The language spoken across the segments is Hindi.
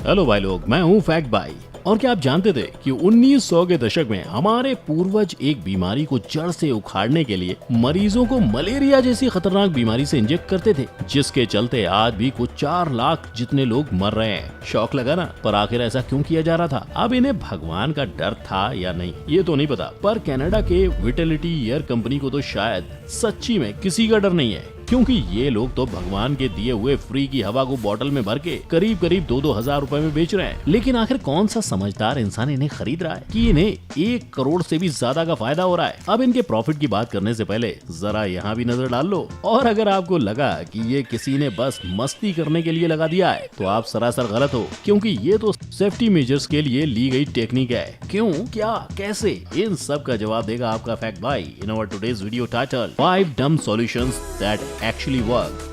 हेलो भाई लोग, मैं हूँ फैक्ट भाई। और क्या आप जानते थे कि 1900 के दशक में हमारे पूर्वज एक बीमारी को जड़ से उखाड़ने के लिए मरीजों को मलेरिया जैसी खतरनाक बीमारी से इंजेक्ट करते थे, जिसके चलते आज भी कुछ 4 लाख जितने लोग मर रहे हैं। शौक लगा ना? पर आखिर ऐसा क्यों किया जा रहा था? अब इन्हें भगवान का डर था या नहीं ये तो नहीं पता, पर कनाडा के विटलिटी एयर कंपनी को तो शायद सच्ची में किसी का डर नहीं है, क्योंकि ये लोग तो भगवान के दिए हुए फ्री की हवा को बोतल में भर के करीब 2-2 हजार रुपए में बेच रहे हैं। लेकिन आखिर कौन सा समझदार इंसान इन्हें खरीद रहा है कि इन्हें 1 करोड़ से भी ज्यादा का फायदा हो रहा है? अब इनके प्रॉफिट की बात करने से पहले जरा यहाँ भी नजर डाल लो, और अगर आपको लगा कि ये किसी ने बस मस्ती करने के लिए लगा दिया है तो आप सरासर गलत हो, क्योंकि ये तो सेफ्टी मेजर्स के लिए ली गई टेक्निक है। क्यों, क्या, कैसे, इन सब का जवाब देगा आपका फैक्ट भाई in our today's video title 5 dumb solutions that actually work।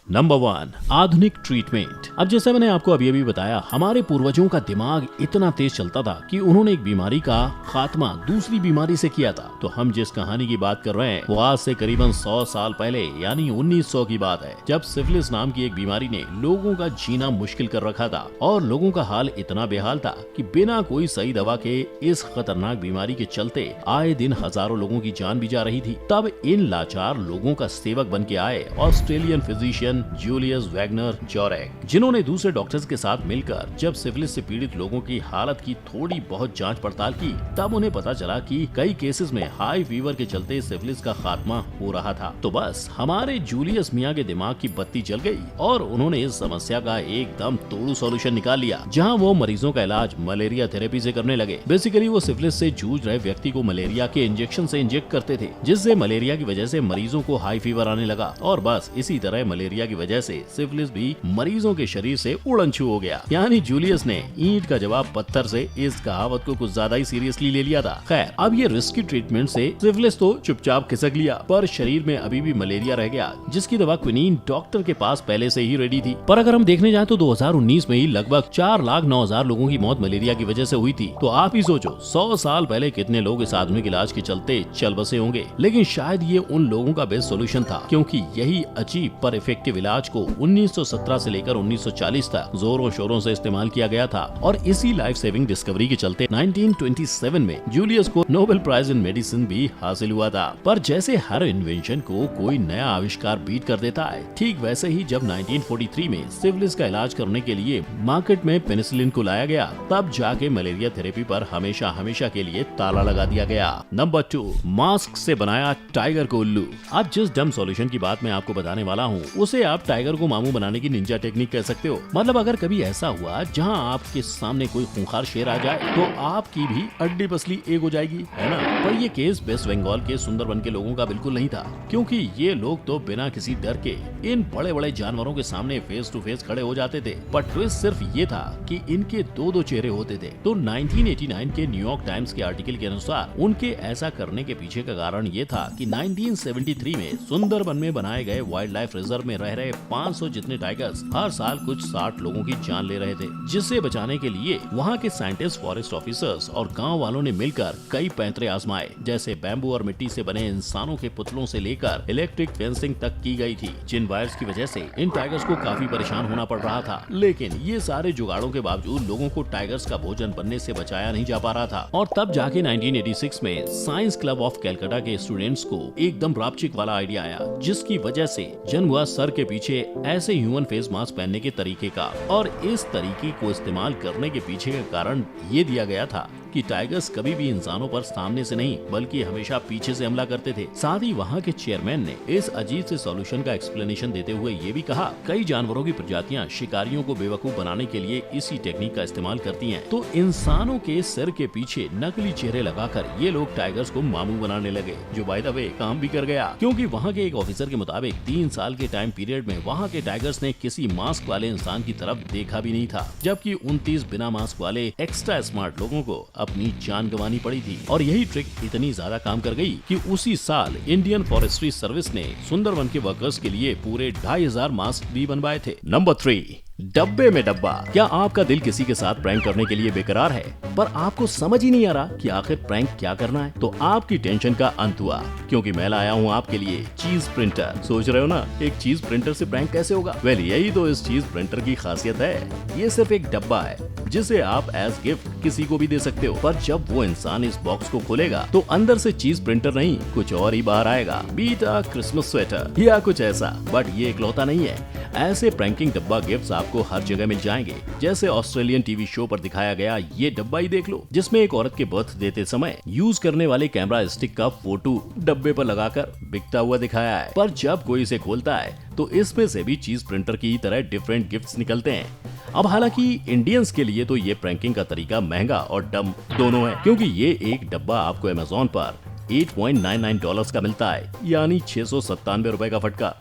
Number 1, आधुनिक ट्रीटमेंट। अब जैसे मैंने आपको अभी बताया, हमारे पूर्वजों का दिमाग इतना तेज चलता था कि उन्होंने एक बीमारी का खात्मा दूसरी बीमारी से किया था। तो हम जिस कहानी की बात कर रहे हैं वो आज से करीबन 100 साल पहले यानी 1900 की बात है, जब सिफिलिस नाम की एक बीमारी ने लोगों का जीना मुश्किल कर रखा था और लोगों का हाल इतना बेहाल था कि बिना कोई सही दवा के इस खतरनाक बीमारी के चलते आए दिन हजारों लोगों की जान भी जा रही थी। तब इन लाचार लोगों का सेवक बन के आए ऑस्ट्रेलियन फिजिशियन जूलियस वैगनर जोरेक, जिन्होंने दूसरे डॉक्टर्स के साथ मिलकर जब सिफिलिस से पीड़ित लोगों की हालत की थोड़ी बहुत जांच पड़ताल की, तब उन्हें पता चला कि कई केसेस में हाई फीवर के चलते सिफिलिस का खात्मा हो रहा था। तो बस हमारे जूलियस मियाँ के दिमाग की बत्ती जल गई और उन्होंने इस समस्या का एकदम तोड़ू सॉल्यूशन निकाल लिया, जहाँ वो मरीजों का इलाज मलेरिया थेरेपी से करने लगे। बेसिकली वो सिफिलिस से जूझ रहे व्यक्ति को मलेरिया के इंजेक्शन से इंजेक्ट करते थे, जिससे मलेरिया की वजह से मरीजों को हाई फीवर आने लगा, और बस इसी तरह मलेरिया की वजह से सिफिलिस भी मरीजों के शरीर से उड़नछू हो गया। यानी जूलियस ने ईंट का जवाब पत्थर से इस कहावत को कुछ ज्यादा ही सीरियसली ले लिया था। खैर, अब ये रिस्की ट्रीटमेंट से सिफिलिस तो चुपचाप खिसक लिया, पर शरीर में अभी भी मलेरिया रह गया, जिसकी दवा क्विनीन डॉक्टर के पास पहले से ही रेडी थी। पर अगर हम देखने जाए तो 2019 में ही लगभग 4,09,000 लोगों की मौत मलेरिया की वजह से हुई थी। तो आप ही सोचो 100 साल पहले कितने लोग इस आधुनिक इलाज के चलते चल बसे होंगे। लेकिन शायद ये उन लोगों का बेस्ट सोल्यूशन था, क्योंकि यही अजीब पर इफेक्टिव इलाज को 1917 से लेकर 1940 तक जोरों शोरों से इस्तेमाल किया गया था, और इसी लाइफ सेविंग डिस्कवरी के चलते 1927 में जूलियस को नोबेल प्राइज इन मेडिसिन भी हासिल हुआ था। पर जैसे हर इन्वेंशन को कोई नया आविष्कार बीट कर देता है, ठीक वैसे ही जब 1943 में सिफिलिस का इलाज करने के लिए मार्केट में पेनिसिलिन को लाया गया, तब जाके मलेरिया थेरेपी पर हमेशा हमेशा के लिए ताला लगा दिया गया। नंबर 2, मास्क से बनाया टाइगर को उल्लू। अब जिस डम सॉल्यूशन की बात मैं आपको बताने वाला हूँ, उसे आप टाइगर को मामू बनाने की निंजा टेक्निक कह सकते हो। मतलब अगर कभी ऐसा हुआ जहां आपके सामने कोई खूंखार शेर आ जाए तो आपकी भी अड्डी पसली एक हो जाएगी, है ना? पर ये केस वेस्ट बंगाल के सुंदरबन के लोगों का बिल्कुल नहीं था, क्योंकि ये लोग तो बिना किसी डर के इन बड़े बड़े जानवरों के सामने फेस टू फेस खड़े हो जाते थे। पर ट्विस्ट सिर्फ ये था कि इनके 2-2 चेहरे होते थे। तो 1989 के न्यूयॉर्क टाइम्स के आर्टिकल के अनुसार उनके ऐसा करने के पीछे का कारण ये था कि 1973 में सुंदरबन में बनाए गए वाइल्ड लाइफ रिजर्व में रह रहे 500 जितने टाइगर्स हर साल कुछ 60 लोगों की जान ले रहे थे, जिसे बचाने के लिए वहाँ के साइंटिस्ट, फॉरेस्ट ऑफिसर्स और गांव वालों ने मिलकर कई पैंतरे आजमाए, जैसे बैम्बू और मिट्टी से बने इंसानों के पुतलों से लेकर इलेक्ट्रिक फेंसिंग तक की गई थी, जिन वायर्स की वजह से इन टाइगर्स को काफी परेशान होना पड़ रहा था। लेकिन ये सारे जुगाड़ों के बावजूद लोगों को टाइगर्स का भोजन बनने से बचाया नहीं जा पा रहा था। और तब जाके 1986 में साइंस क्लब ऑफ कैलकाटा के स्टूडेंट्स को एकदम रापचिक वाला आइडिया आया, जिसकी वजह से जन्म हुआ सर के पीछे ऐसे ह्यूमन फेस मास्क पहनने के तरीके का, और इस तरीके को इस्तेमाल करने के पीछे का कारण ये दिया गया था कि टाइगर्स कभी भी इंसानों पर सामने से नहीं बल्कि हमेशा पीछे से हमला करते थे। साथ ही वहाँ के चेयरमैन ने इस अजीब से सॉल्यूशन का एक्सप्लेनेशन देते हुए ये भी कहा, कई जानवरों की प्रजातियां शिकारियों को बेवकूफ बनाने के लिए इसी टेक्निक का इस्तेमाल करती हैं। तो इंसानों के सिर के पीछे नकली चेहरे लगाकर ये लोग टाइगर्स को मामू बनाने लगे, जो बाय द वे काम भी कर गया, क्योंकि वहाँ के एक ऑफिसर के मुताबिक 3 साल के टाइम पीरियड में वहाँ के टाइगर्स ने किसी मास्क वाले इंसान की तरफ देखा भी नहीं था, जबकि 29 बिना मास्क वाले एक्स्ट्रा स्मार्ट लोगों को अपनी जान गंवानी पड़ी थी। और यही ट्रिक इतनी ज्यादा काम कर गई कि उसी साल इंडियन फॉरेस्ट्री सर्विस ने सुंदरवन के वर्कर्स के लिए पूरे 2500 मास्क भी बनवाए थे। नंबर 3, डब्बे में डब्बा। क्या आपका दिल किसी के साथ प्रैंक करने के लिए बेकरार है, पर आपको समझ ही नहीं आ रहा कि आखिर प्रैंक क्या करना है? तो आपकी टेंशन का अंत हुआ, क्योंकि मैं लाया हूँ आपके लिए चीज प्रिंटर। सोच रहे हो ना, एक चीज प्रिंटर से प्रैंक कैसे होगा? वेल, यही तो इस चीज प्रिंटर की खासियत है। ये सिर्फ एक डब्बा है जिसे आप एज गिफ्ट किसी को भी दे सकते हो, पर जब वो इंसान इस बॉक्स को खोलेगा तो अंदर से चीज प्रिंटर नहीं कुछ और ही बाहर आएगा, बीट अ क्रिसमस स्वेटर या कुछ ऐसा। बट ये इकलौता नहीं है। ऐसे प्रैंकिंग डब्बा गिफ्ट्स आपको हर जगह मिल जाएंगे। जैसे ऑस्ट्रेलियन टीवी शो पर दिखाया गया ये डब्बा ही देख लो, जिसमें एक औरत के बर्थ देते समय यूज करने वाले कैमरा स्टिक का फोटो डब्बे पर लगाकर बिकता हुआ दिखाया है। पर जब कोई इसे खोलता है तो इसमें से भी चीज प्रिंटर की तरह डिफरेंट गिफ्ट्स निकलते हैं। अब हालांकि इंडियंस के लिए तो ये प्रैंकिंग का तरीका महंगा और डम दोनों है, क्योंकि ये एक डब्बा आपको अमेज़न पर $8.99 का मिलता है, यानी 697 रुपए का फटका।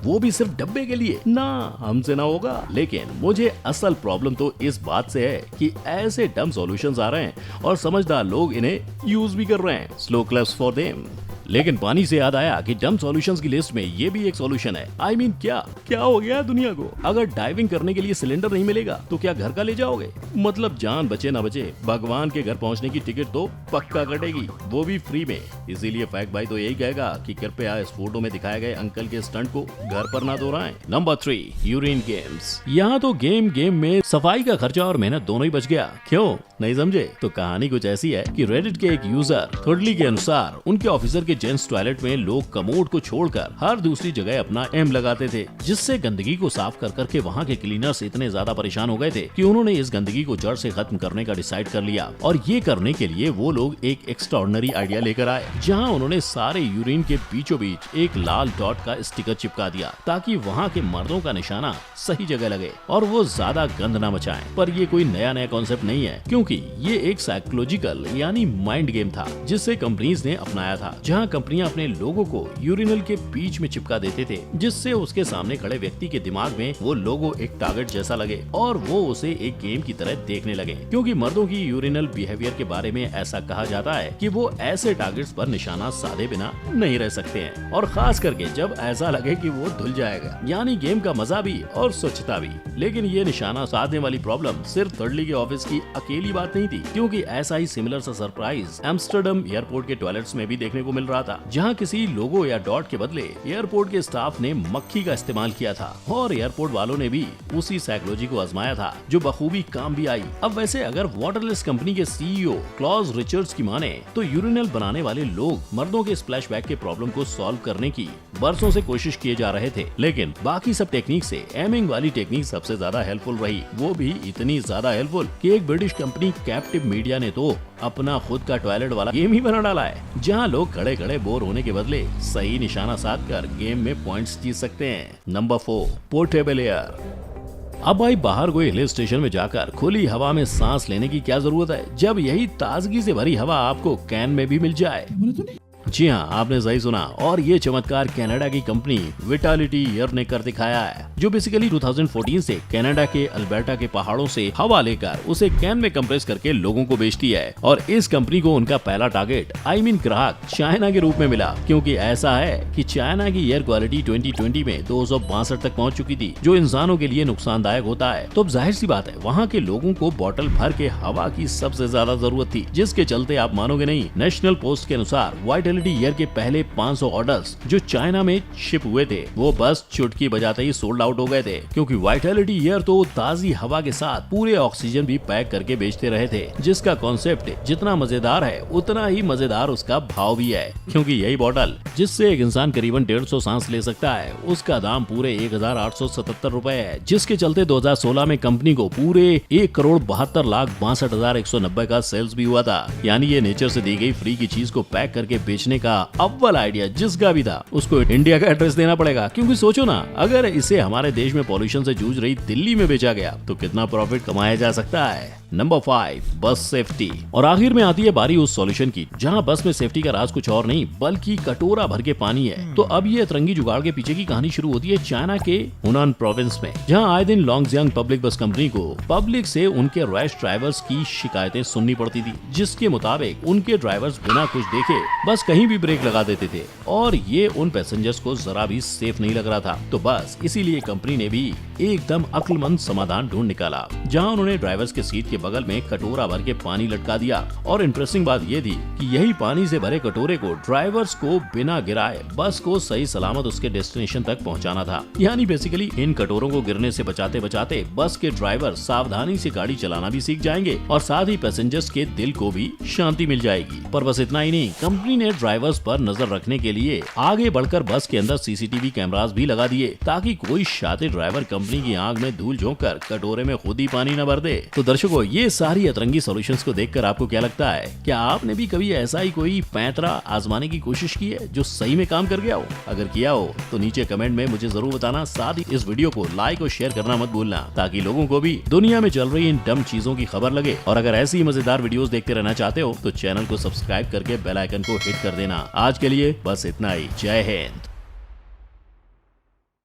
वो भी सिर्फ डब्बे के लिए ना, हमसे ना होगा। लेकिन मुझे असल प्रॉब्लम तो इस बात से है कि ऐसे डम सॉल्यूशंस आ रहे हैं और समझदार लोग इन्हें यूज भी कर रहे हैं। Slow claps for them. लेकिन पानी से याद आया कि डम सॉल्यूशंस की लिस्ट में ये भी एक सॉल्यूशन है। I mean, क्या हो गया दुनिया को? अगर डाइविंग करने के लिए सिलेंडर नहीं मिलेगा तो क्या घर का ले जाओगे? मतलब जान बचे ना बचे, भगवान के घर पहुंचने की टिकट तो पक्का कटेगी, वो भी फ्री में। इसीलिए फैक्ट भाई तो यही कहेगा कि कृपया इस फोटो में दिखाए गए अंकल के स्टंट को घर पर ना दोहराएं। Number 3, urine games. यहाँ तो गेम में सफाई का खर्चा और मेहनत दोनों ही बच गया। क्यों नहीं समझे? तो कहानी कुछ ऐसी है कि रेडिट के एक यूजर थर्डली के अनुसार उनके ऑफिसर के जेंट्स टॉयलेट में लोग कमोड को छोड़कर हर दूसरी जगह अपना एम लगाते थे, जिससे गंदगी को साफ कर करके वहाँ के क्लीनर्स इतने ज्यादा परेशान हो गए थे कि उन्होंने इस गंदगी को जड़ से खत्म करने का डिसाइड कर लिया। और ये करने के लिए वो लोग एक एक्स्ट्राऑर्डिनरी आइडिया लेकर आए, जहाँ उन्होंने सारे यूरिन के बीचों बीच एक लाल डॉट का स्टिकर चिपका दिया, ताकि वहाँ के मर्दों का निशाना सही जगह लगे और वो ज्यादा गंद न मचाएं। पर ये कोई नया कॉन्सेप्ट नहीं है, क्योंकि ये एक साइकोलॉजिकल यानी माइंड गेम था, जिससे कंपनीज ने अपनाया था, जहाँ कंपनियां अपने लोगों को यूरिनल के बीच में चिपका देते थे, जिससे उसके सामने खड़े व्यक्ति के दिमाग में वो लोगो एक टारगेट जैसा लगे और वो उसे एक गेम की तरह देखने लगे। क्योंकि मर्दों की यूरिनल बिहेवियर के बारे में ऐसा कहा जाता है कि वो ऐसे टारगेट्स पर निशाना साधे बिना नहीं रह सकते हैं, और खास करके जब ऐसा लगे कि वो धुल जाएगा, यानी गेम का मजा भी और स्वच्छता भी। लेकिन ये निशाना साधने वाली प्रॉब्लम सिर्फ थर्डली के ऑफिस की अकेली बात नहीं थी, क्योंकि ऐसा ही सिमिलर सा सरप्राइज एम्स्टर्डम एयरपोर्ट के टॉयलेट्स में भी देखने को मिल रहा था, जहाँ किसी लोगो या डॉट के बदले एयरपोर्ट के स्टाफ ने मक्खी का इस्तेमाल किया था, और एयरपोर्ट वालों ने भी उसी साइकोलॉजी को आजमाया था, जो बखूबी काम भी आई। अब वैसे अगर वाटरलेस कंपनी के सीईओ क्लॉज रिचर्ड्स की माने तो यूरिनल बनाने वाले लोग मर्दों के स्प्लैश बैक के प्रॉब्लम को सॉल्व करने की बरसों से कोशिश किए जा रहे थे, लेकिन बाकी सब टेक्निक से एमिंग वाली टेक्निक सबसे ज्यादा हेल्पफुल रही। वो भी इतनी ज्यादा हेल्पफुल कि एक ब्रिटिश कंपनी कैप्टिव मीडिया ने तो अपना खुद का टॉयलेट वाला गेम ही बना डाला है, जहां लोग खड़े खड़े बोर होने के बदले सही निशाना साध कर गेम में पॉइंट्स जीत सकते हैं। Number 4, portable air. अब भाई बाहर कोई हिल स्टेशन में जाकर खुली हवा में सांस लेने की क्या जरूरत है, जब यही ताजगी से भरी हवा आपको कैन में भी मिल जाए। जी हाँ, आपने सही सुना, और ये चमत्कार कनाडा की कंपनी विटालिटी एयर ने कर दिखाया है, जो बेसिकली 2014 से कनाडा के अल्बर्टा के पहाड़ों से हवा लेकर उसे कैन में कंप्रेस करके लोगों को बेचती है। और इस कंपनी को उनका पहला टारगेट ग्राहक चाइना के रूप में मिला, क्योंकि ऐसा है कि चाइना की एयर क्वालिटी 2020 में 262 तक पहुँच चुकी थी, जो इंसानों के लिए नुकसानदायक होता है। तो अब जाहिर सी बात है, वहाँ के लोगों को बोतल भर के हवा की सबसे ज्यादा जरूरत थी, जिसके चलते आप मानोगे नहीं, नेशनल पोस्ट के अनुसार वाइटलिटी ईयर के पहले 500 ऑर्डर्स जो चाइना में शिप हुए थे, वो बस चुटकी बजाते ही सोल्ड आउट हो गए थे, क्योंकि वाइटलिटी ईयर तो ताजी हवा के साथ पूरे ऑक्सीजन भी पैक करके बेचते रहे थे, जिसका कॉन्सेप्ट जितना मजेदार है उतना ही मजेदार उसका भाव भी है, क्योंकि यही बोतल जिससे एक इंसान करीबन 150 सांस ले सकता है, उसका दाम पूरे 1877 रुपए है, जिसके चलते 2016 में कंपनी को पूरे 1,72,62,190 का सेल्स भी हुआ था। यानी ये नेचर से दी गई फ्री की चीज को पैक करके बेचने बेचने का अव्वल आइडिया जिसका भी था उसको इंडिया का एड्रेस देना पड़ेगा, क्योंकि सोचो ना, अगर इसे हमारे देश में पॉल्यूशन से जूझ रही दिल्ली में बेचा गया तो कितना प्रॉफिट कमाया जा सकता है। नंबर 5, बस सेफ्टी। और आखिर में आती है बारी उस सॉल्यूशन की जहां बस में सेफ्टी का राज कुछ और नहीं बल्कि कटोरा भर के पानी है। तो अब ये अतरंगी जुगाड़ के पीछे की कहानी शुरू होती है चाइना के हुनान प्रोविंस में, जहां आए दिन लॉन्गजियांग पब्लिक बस कंपनी को पब्लिक से उनके रैश ड्राइवर्स की शिकायतें सुननी पड़ती थी, जिसके मुताबिक उनके ड्राइवर्स बिना कुछ देखे बस कहीं भी ब्रेक लगा देते थे और ये उन पैसेंजर्स को जरा भी सेफ नहीं लग रहा था। तो बस इसीलिए कंपनी ने भी एकदम अक्लमंद समाधान ढूंढ निकाला, जहां उन्होंने ड्राइवर्स के सीट के बगल में कटोरा भर के पानी लटका दिया। और इंटरेस्टिंग बात ये थी कि यही पानी से भरे कटोरे को ड्राइवर्स को बिना गिराए बस को सही सलामत उसके डेस्टिनेशन तक पहुंचाना था। यानी बेसिकली इन कटोरों को गिरने से बचाते बचाते बस के ड्राइवर सावधानी से गाड़ी चलाना भी सीख जाएंगे और साथ ही पैसेंजर्स के दिल को भी शांति मिल जाएगी। पर बस इतना ही नहीं, कंपनी ने ड्राइवर्स पर नजर रखने के लिए आगे बढ़कर बस के अंदर सीसीटीवी कैमरास भी लगा दिए, ताकि कोई शातिर ड्राइवर कंपनी की आग में धूल झोंक कर कटोरे में खुद ही पानी न भर दे। तो दर्शकों, ये सारी अतरंगी सॉल्यूशंस को देखकर आपको क्या लगता है? क्या आपने भी कभी ऐसा ही कोई पैंतरा आजमाने की कोशिश की है जो सही में काम कर गया हो? अगर किया हो तो नीचे कमेंट में मुझे जरूर बताना। साथ ही इस वीडियो को लाइक और शेयर करना मत भूलना, ताकि लोगों को भी दुनिया में चल रही इन डम चीजों की खबर लगे। और अगर ऐसी मजेदार वीडियोस देखते रहना चाहते हो तो चैनल को सब्सक्राइब करके बेल आइकन को हिट कर देना। आज के लिए बस इतना ही। जय हिंद।